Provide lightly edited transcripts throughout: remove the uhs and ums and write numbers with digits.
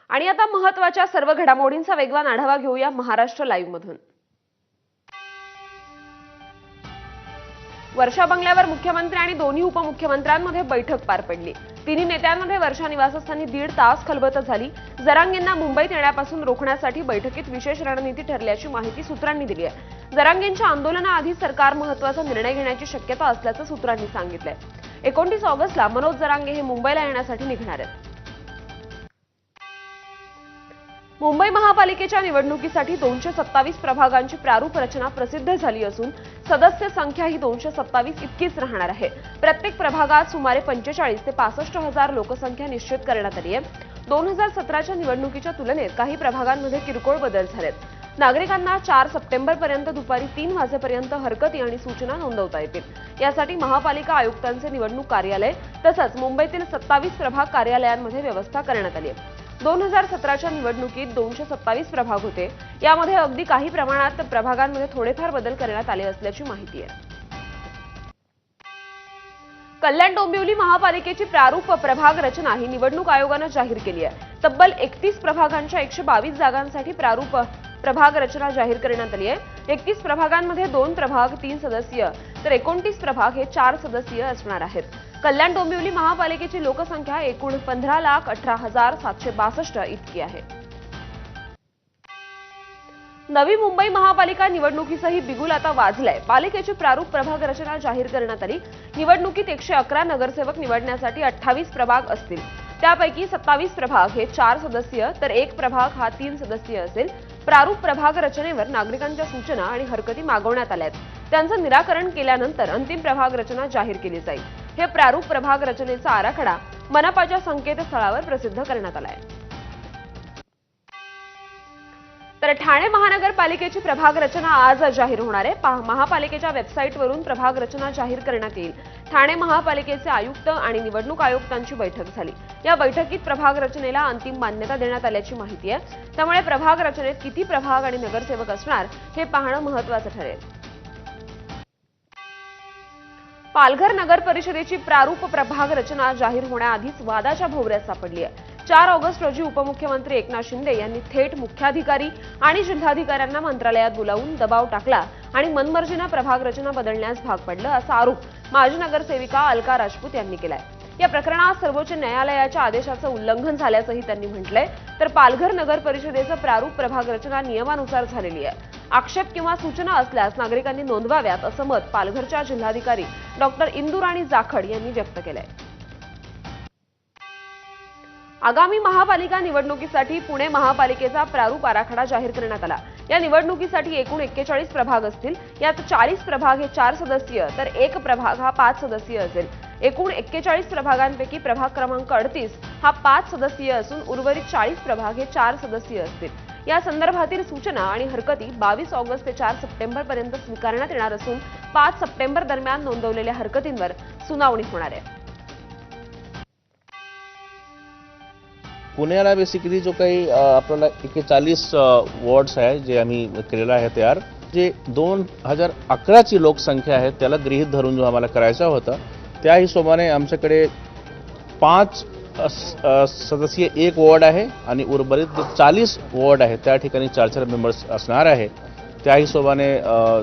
आणि आता महत्त्वाच्या सर्व घडामोडींचा वेगवान आढावा घेऊया महाराष्ट्र लाईव्ह मधून। वर्षा बंगल्यावर मुख्यमंत्री आणि दोन्ही उपमुख्यमंत्र्यांमध्ये बैठक पार पडली। तिन्ही नेत्यांमध्ये वर्षा निवासस्थानी 1.5 तास खलबत झाली। जरांगेंना मुंबईत येण्यापासून रोखण्यासाठी बैठकीत विशेष रणनीती ठरल्याची माहिती सूत्रांनी दिली आहे। जरांगेंच्या आंदोलनाआधी सरकार महत्त्वाचा निर्णय घेण्याची शक्यता असल्याचं सूत्रांनी सांगितलंय। 29 ऑगस्टला मनोज जरांगे हे मुंबईला येण्यासाठी निघणार आहेत। मुंबई महापालिकेच्या निवडणुकीसाठी 227 प्रभागांची प्रारूप रचना प्रसिद्ध झाली असून सदस्य संख्या ही 227 इतकीच राहणार आहे। प्रत्येक प्रभागात सुमारे 45 ते 65 हजार लोकसंख्या निश्चित करण्यात आली आहे। 2017च्या निवडणुकीच्या तुलनेत काही प्रभागांमध्ये किरकोळ बदल झालेत। नागरिकांना 4 सप्टेंबरपर्यंत दुपारी 3 वाजेपर्यंत हरकती आणि सूचना नोंदवता येतील। यासाठी महापालिका आयुक्तांचे निवडणूक कार्यालय तसंच मुंबईतील 27 प्रभाग कार्यालयांमध्ये व्यवस्था करण्यात आली आहे। 2017च्या निवडणुकीत 227 प्रभाग होते। यामध्ये अगदी काही प्रमाणात प्रभागांमध्ये थोडेफार बदल करण्यात आले असल्याची माहिती आहे। कल्याण डोंबिवली महापालिकेची प्रारूप प्रभाग रचना ही निवडणूक आयोगाने जाहीर केली आहे। तब्बल 31 प्रभागांच्या 122 जागांसाठी प्रारूप प्रभाग रचना जाहीर करण्यात आली आहे। 31 प्रभागांमध्ये 2 प्रभाग 3 सदस्यीय तर 29 प्रभाग हे 4 सदस्यीय असणार आहेत। कल्याण डोंबिवली महापालिकेची लोकसंख्या एकूण 15,18,762 इतकी आहे। नवी मुंबई महापालिका निवडणुकीसही बिगुल आता वाजलाय। पालिकेची प्रारूप प्रभाग रचना जाहीर करण्यात आली। निवडणुकीत 111 नगरसेवक निवडण्यासाठी 28 प्रभाग असतील। त्यापैकी 27 प्रभाग हे 4 सदस्यीय तर 1 प्रभाग हा 3 सदस्यीय असेल। प्रारूप प्रभाग रचनेवर नागरिकांच्या सूचना आणि हरकती मागवण्यात आल्या आहेत। त्यांचं निराकरण केल्यानंतर अंतिम प्रभाग रचना जाहीर केली जाईल। हे प्रारूप प्रभाग रचनेचा आराखडा मनपाच्या संकेतस्थळावर प्रसिद्ध करण्यात आला आहे। तर ठाणे महानगरपालिकेची प्रभाग रचना आज जाहीर होणार आहे। महापालिकेच्या वेबसाईटवरून प्रभाग रचना जाहीर करण्यात येईल। ठाणे महापालिकेचे आयुक्त आणि निवडणूक आयुक्तांची बैठक झाली। या बैठकीत प्रभाग रचनेला अंतिम मान्यता देण्यात आल्याची माहिती आहे। त्यामुळे प्रभाग रचनेत किती प्रभाग आणि नगरसेवक असणार हे पाहणं महत्त्वाचं ठरेल। पालघर नगर परिषदेची प्रारूप प्रभाग रचना जाहीर होण्याआधीच वादाच्या भोवऱ्यात सापडली आहे। 4 ऑगस्ट रोजी उपमुख्यमंत्री एकनाथ शिंदे यांनी थेट मुख्याधिकारी आणि जिल्हाधिकाऱ्यांना मंत्रालयात बोलावून दबाव टाकला आणि मनमर्जीने प्रभाग रचना बदलण्यास भाग पडलं असा आरोप माजी नगरसेविका अलका राजपूत यांनी केलाय। या प्रकरणात सर्वोच्च न्यायालयाच्या आदेशाचं उल्लंघन झाल्याचंही त्यांनी म्हटलंय। तर पालघर नगर परिषदेचं प्रारूप प्रभाग रचना नियमानुसार झालेली आहे। आक्षेप किंवा सूचना असल्यास नागरिकांनी नोंदवाव्यात असं मत पालघरच्या जिल्हाधिकारी डॉक्टर इंदुराणी जाखड यांनी व्यक्त केलंय। आगामी महापालिका निवडणुकीसाठी पुणे महापालिकेचा प्रारूप आराखडा जाहीर करण्यात आला। या निवडणुकीसाठी एकूण 41 प्रभाग असतील। यात 40 प्रभाग हे 4 सदस्यीय तर 1 प्रभाग हा 5 सदस्यीय असेल। एकूण 41 प्रभागांपैकी प्रभाग क्रमांक 38 हा 5 सदस्यीय असून उर्वरित 40 प्रभाग हे 4 सदस्यीय असतील। या संदर्भातील सूचना आणि हरकती 22 ऑगस्ट ते 4 सप्टेंबर पर्यंत स्वीकारण्यात येणार असून 5 सप्टेंबर दरम्यान नोंदवलेल्या हरकतींवर सुनावणी होणार आहे। पुण्याला बेसिकली जो काही आपल्याला 41 वॉर्ड्स आहे जे आम्ही केलेला आहे तयार, जे 2011ची लोकसंख्या आहे त्याला गृहीत धरून जो आम्हाला करायचा होता त्या हिशोबाने आमच्याकडे 5 सदस्यीय 1 वॉर्ड आहे आणि उर्वरित 40 वॉर्ड आहे त्या ठिकाणी 4-4 मेंबर्स असणार आहे। त्या हिशोबाने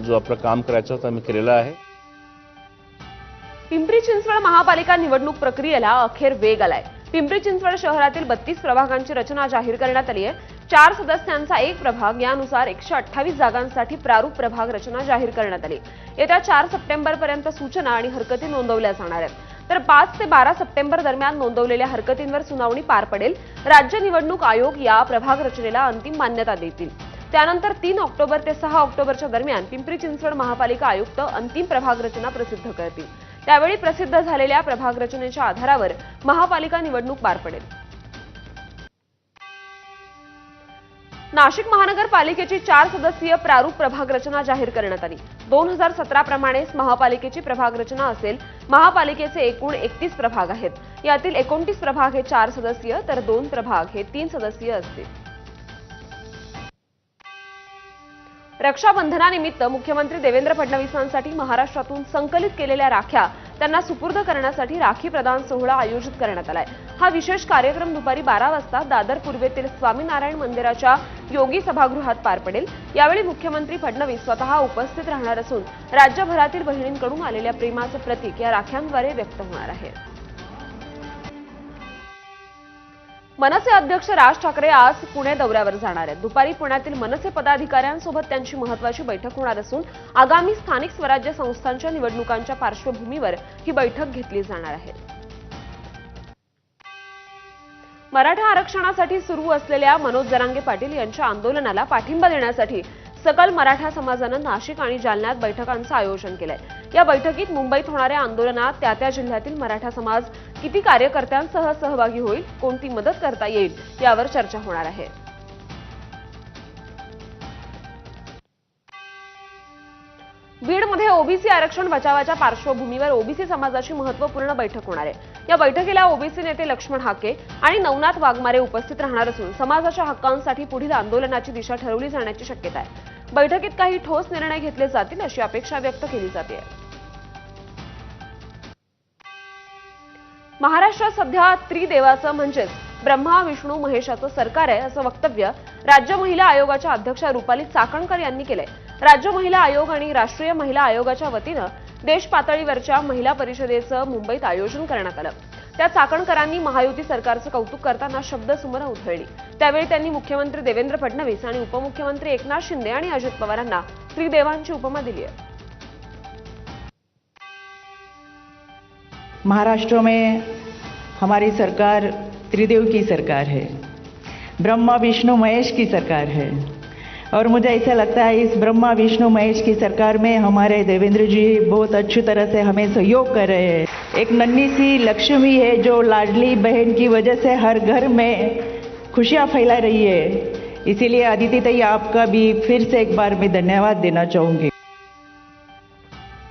जो आपलं काम करायचं होतं आम्ही केलेलं आहे। पिंपरी चिंचवड महापालिका निवडणूक प्रक्रियेला अखेर वेग आलाय। पिंपरी चिंचवड शहरातील 32 प्रभागांची रचना जाहीर करण्यात आली आहे। 4 सदस्यांचा 1 प्रभाग यानुसार 128 जागांसाठी प्रारूप प्रभाग रचना जाहीर करण्यात आली। येत्या 4 सप्टेंबर पर्यंत सूचना आणि हरकती नोंदवल्या जाणार आहेत। तर 5 ते 12 सप्टेंबर दरम्यान नोंदवलेल्या हरकतींवर सुनावणी पार पडेल। राज्य निवडणूक आयोग या प्रभाग रचनेला अंतिम मान्यता देतील। त्यानंतर 3 ऑक्टोबर ते 6 ऑक्टोबरच्या दरम्यान पिंपरी चिंचवड महापालिका आयुक्त अंतिम प्रभाग रचना प्रसिद्ध करतील। त्यावेळी प्रसिद्ध झालेल्या प्रभाग रचनेच्या आधारावर महापालिका निवडणूक पार पडेल। नाशिक महानगरपालिकेची 4 सदस्यीय प्रारूप प्रभाग रचना जाहीर करण्यात आली। 2017 प्रमाणेच महापालिकेची प्रभाग रचना असेल। महापालिकेचे एकूण 31 प्रभाग आहेत। यातील 29 प्रभाग हे 4 सदस्यीय तर 2 प्रभाग हे 3 सदस्यीय असतील। रक्षाबंधनानिमित्त मुख्यमंत्री देवेंद्र फडणवीसांसाठी महाराष्ट्रातून संकलित केलेल्या राख्या त्यांना सुपूर्द करण्यासाठी राखी प्रदान सोहळा आयोजित करण्यात आलाय। हा विशेष कार्यक्रम दुपारी 12 वाजता दादर पूर्वेतील स्वामीनारायण मंदिराच्या योगी सभागृहात पार पडेल। यावेळी मुख्यमंत्री फडणवीस स्वतः उपस्थित राहणार असून राज्यभरातील बहिणींकडून आलेल्या प्रेमाचं प्रतीक या राख्यांद्वारे व्यक्त होणार आहे। मनसे अध्यक्ष राज ठाकरे आज पुणे दौऱ्यावर जाणार आहेत। दुपारी पुण्यातील मनसे पदाधिकाऱ्यांसोबत त्यांची महत्त्वाची बैठक होणार असून आगामी स्थानिक स्वराज्य संस्थांच्या निवडणुकांच्या पार्श्वभूमीवर ही बैठक घेतली जाणार आहे। मराठा आरक्षणासाठी सुरू असलेल्या मनोज जरांगे पाटील यांच्या आंदोलनाला पाठिंबा देण्यासाठी सकल मराठा समाजानं नाशिक आणि जालन्यात बैठकांचं आयोजन केलंय। या बैठकीत मुंबईत होणाऱ्या आंदोलनात त्या जिल्ह्यातील मराठा समाज किती कार्यकर्त्यांसह सहभागी होईल, कोणती मदत करता येईल यावर चर्चा होणार आहे। बीडमध्ये ओबीसी आरक्षण बचावाच्या पार्श्वभूमीवर ओबीसी समाजाची महत्त्वपूर्ण बैठक होणार आहे। या बैठकीला ओबीसी नेते लक्ष्मण हाके आणि नवनाथ वाघमारे उपस्थित राहणार असून समाजाच्या हक्कांसाठी पुढील आंदोलनाची दिशा ठरवली जाण्याची शक्यता आहे। बैठकीत काही ठोस निर्णय घेतले जातील अशी अपेक्षा व्यक्त केली जाते। महाराष्ट्रात सध्या त्रिदेवाचं म्हणजेच ब्रह्मा विष्णू महेशाचं सरकार आहे असं वक्तव्य राज्य महिला आयोगाच्या अध्यक्ष रुपाली चाकणकर यांनी केलंय। राज्य महिला आयोग आणि राष्ट्रीय महिला आयोगाच्या वतीनं देश पातळीवरच्या महिला परिषदेचं मुंबईत आयोजन करण्यात आलं। त्या चाकणकरांनी महायुती सरकारचं कौतुक करताना शब्दसुमनं उधळली। त्यावेळी त्यांनी मुख्यमंत्री देवेंद्र फडणवीस आणि उपमुख्यमंत्री एकनाथ शिंदे आणि अजित पवारांना त्रिदेवांची उपमा दिली आहे। महाराष्ट्र में हमारी सरकार त्रिदेव की सरकार है, ब्रह्मा विष्णु महेश की सरकार है और मुझे ऐसा लगता है इस ब्रह्मा विष्णु महेश की सरकार में हमारे देवेंद्र जी बहुत अच्छी तरह से हमें सहयोग कर रहे हैं। एक नन्ही सी लक्ष्मी है जो लाडली बहन की वजह से हर घर में खुशियां फैला रही है। इसीलिए अदिति ताई आपका भी फिर से एक बार मैं धन्यवाद देना चाहूंगी।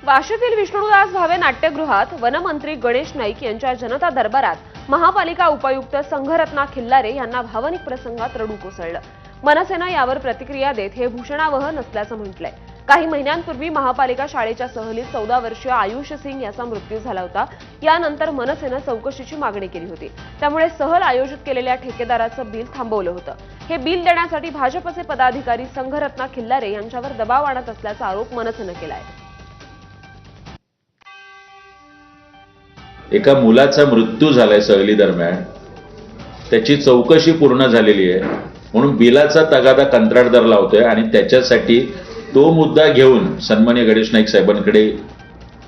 वाशीतील विष्णुदास भावे नाट्यगृहात वनमंत्री गणेश नाईक यांच्या जनता दरबारात महापालिका उपायुक्त संघरत्ना खिल्लारे यांना भावनिक प्रसंगात रडू कोसळलं। मनसेनं यावर प्रतिक्रिया देत हे भूषणावह नसल्याचं म्हटलंय। काही महिन्यांपूर्वी महापालिका शाळेच्या सहलीत 14 वर्षीय आयुष सिंग याचा मृत्यू झाला होता। यानंतर मनसेनं चौकशीची मागणी केली होती। त्यामुळे सहल आयोजित केलेल्या ठेकेदाराचं बिल थांबवलं होतं। हे बिल देण्यासाठी भाजपचे पदाधिकारी संघरत्ना खिल्लारे यांच्यावर दबाव आणत असल्याचा आरोप मनसेनं केलाय। एका मुलाचा मृत्यू झालाय सहली दरम्यान, त्याची चौकशी पूर्ण झालेली आहे म्हणून बिलाचा तगादा कंत्राटदार लावतोय आणि त्याच्यासाठी तो मुद्दा घेऊन सन्माननीय गणेश नाईक साहेबांकडे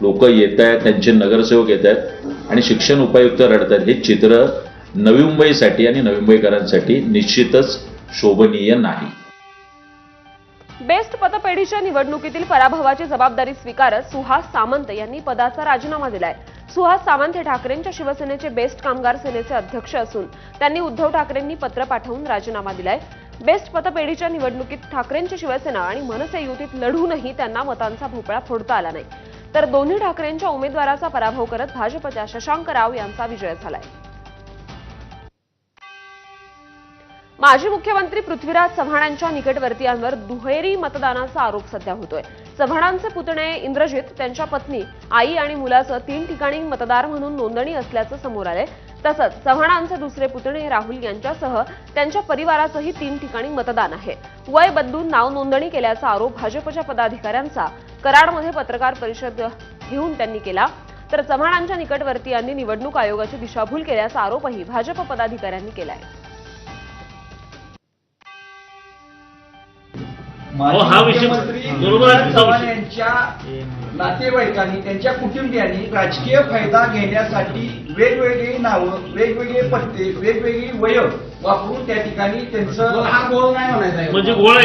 लोक येत आहेत, त्यांचे नगरसेवक येत आहेत आणि शिक्षण उपायुक्त रडतात। हे चित्र नवी मुंबईसाठी आणि नवी मुंबईकरांसाठी निश्चितच शोभनीय नाही। बेस्ट पतपेढीच्या निवडणुकीतील पराभवाची जबाबदारी स्वीकारत सुहास सामंत यांनी पदाचा राजीनामा दिलाय। सुहास सामंत हे ठाकरेंच्या शिवसेनेचे बेस्ट कामगार सेनेचे अध्यक्ष असून त्यांनी उद्धव ठाकरेंनी पत्र पाठवून राजीनामा दिलाय। बेस्ट पतपेढीच्या निवडणुकीत ठाकरेंची शिवसेना आणि मनसे युतीत लढूनही त्यांना मतांचा भोपळा फोडता आला नाही, तर दोन्ही ठाकरेंच्या उमेदवाराचा पराभव करत भाजपच्या शशांक राव यांचा विजय झालाय। माजी मुख्यमंत्री पृथ्वीराज चव्हाण यांच्या निकटवर्तीयांवर दुहेरी मतदानाचा आरोप सध्या होतोय। चव्हाणांचे पुतणे इंद्रजित, त्यांच्या पत्नी, आई आणि मुलाचं 3 ठिकाणी मतदार म्हणून नोंदणी असल्याचं समोर आलंय। तसंच चव्हाणांचे दुसरे पुतणे राहुल यांच्यासह त्यांच्या परिवाराचंही 3 ठिकाणी मतदान आहे। वय बदलून नाव नोंदणी केल्याचा आरोप भाजपच्या पदाधिकाऱ्यांचा कराडमध्ये पत्रकार परिषद घेऊन त्यांनी केला, तर चव्हाणांच्या निकटवर्तीयांनी निवडणूक आयोगाची दिशाभूल केल्याचा आरोपही भाजप पदाधिकाऱ्यांनी केलाय। हा विषय बरोबर चव्हाण यांच्या नातेवाईकांनी, त्यांच्या कुटुंबियांनी राजकीय फायदा घेण्यासाठी वेगवेगळी नावं, वेगवेगळे पत्ते, वेगवेगळी वय वापरून त्या ठिकाणी त्यांचं हा गोळ नाही म्हणायचा म्हणजे गोळ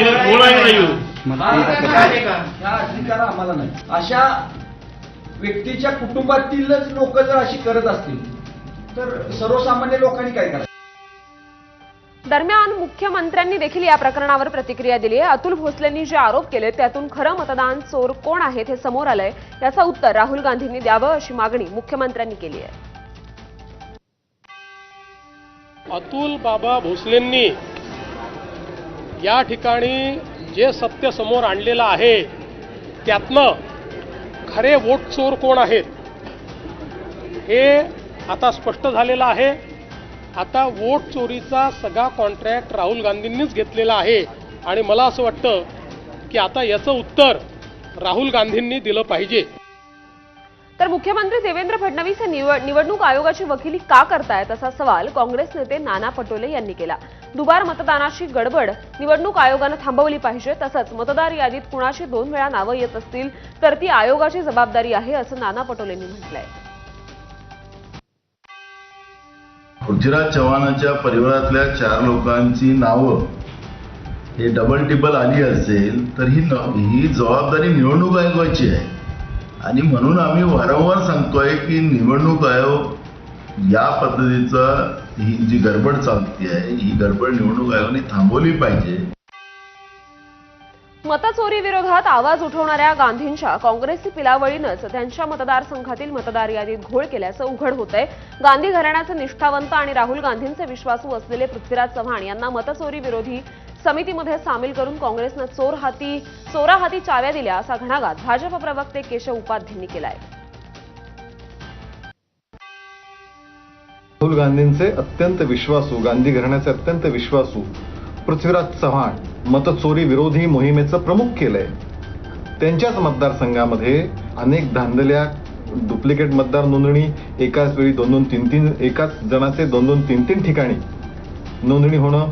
अधिकार आम्हाला नाही। अशा व्यक्तीच्या कुटुंबातीलच लोक जर अशी करत असतील तर सर्वसामान्य लोकांनी काय करायचं? दरम्यान मुख्यमंत्र्यांनी देखील या प्रकरणावर प्रतिक्रिया दिली आहे। अतुल भोसलेंनी जे आरोप केले त्यातून खरं मतदान चोर कोण आहेत हे समोर आलंय, याचं उत्तर राहुल गांधींनी द्यावं अशी मागणी मुख्यमंत्र्यांनी केली आहे। अतुल बाबा भोसलेंनी या ठिकाणी जे सत्य समोर आणलेलं आहे त्यातनं खरे वोट चोर कोण आहेत हे आता स्पष्ट झालेलं आहे. आता वोट चोरीचा सगळा कॉन्ट्रॅक्ट राहुल गांधींनीच घेतलेला आहे आणि मला असं वाटतं की आता याचं उत्तर राहुल गांधींनी दिलं पाहिजे. तर मुख्यमंत्री देवेंद्र फडणवीस हे निवडणूक आयोगाची वकिली का करतायत असा सवाल काँग्रेस नेते नाना पटोले यांनी केला. दुबार मतदानाची गडबड निवडणूक आयोगानं थांबवली पाहिजे. तसंच मतदार यादीत कुणाची 2 वेळा नावं येत असतील तर ती आयोगाची जबाबदारी आहे असं नाना पटोलेंनी म्हटलंय. पृथ्वीराज चव्हाणांच्या परिवारातल्या 4 लोकांची नावं हे डबल टिबल आली असेल तर ही जबाबदारी निवडणूक आयोगाची आहे. आणि म्हणून आम्ही वारंवार सांगतोय की निवडणूक आयोग या पद्धतीचा ही जी गडबड चालती आहे ही गडबड निवडणूक आयोगाने थांबवली पाहिजे. मतचोरी विरोधात आवाज उठवणाऱ्या गांधींच्या काँग्रेसची पिलावळीनंच त्यांच्या मतदारसंघातील मतदार यादीत घोळ केल्याचं उघड होतंय. गांधी घराण्याचे निष्ठावंत आणि राहुल गांधींचे विश्वासू असलेले पृथ्वीराज चव्हाण यांना मतचोरी विरोधी समितीमध्ये सामील करून काँग्रेसनं चोराहाती चाव्या दिल्या असा घणाघात भाजप प्रवक्ते केशव उपाध्यांनी केलाय. राहुल गांधींचे अत्यंत विश्वासू, गांधी घराण्याचे अत्यंत विश्वासू पृथ्वीराज चव्हाण मतचोरी विरोधी मोहिमेचं प्रमुख केलंय. त्यांच्याच मतदारसंघामध्ये अनेक धांदल्या, डुप्लिकेट मतदार नोंदणी, एकाच वेळी 2-2, 3-3 एकाच जणाचे 2-2, 3-3 ठिकाणी नोंदणी होणं,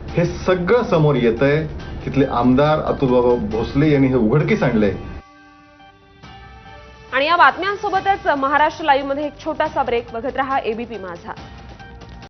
हे सगळं समोर येतंय. तिथले आमदार अतुलबाबा भोसले यांनी हे उघडकीस आणलंय. आणि या बातम्यांसोबतच महाराष्ट्र लाईव्ह मध्ये एक छोटासा ब्रेक. बघत रहा एबीपी माझा.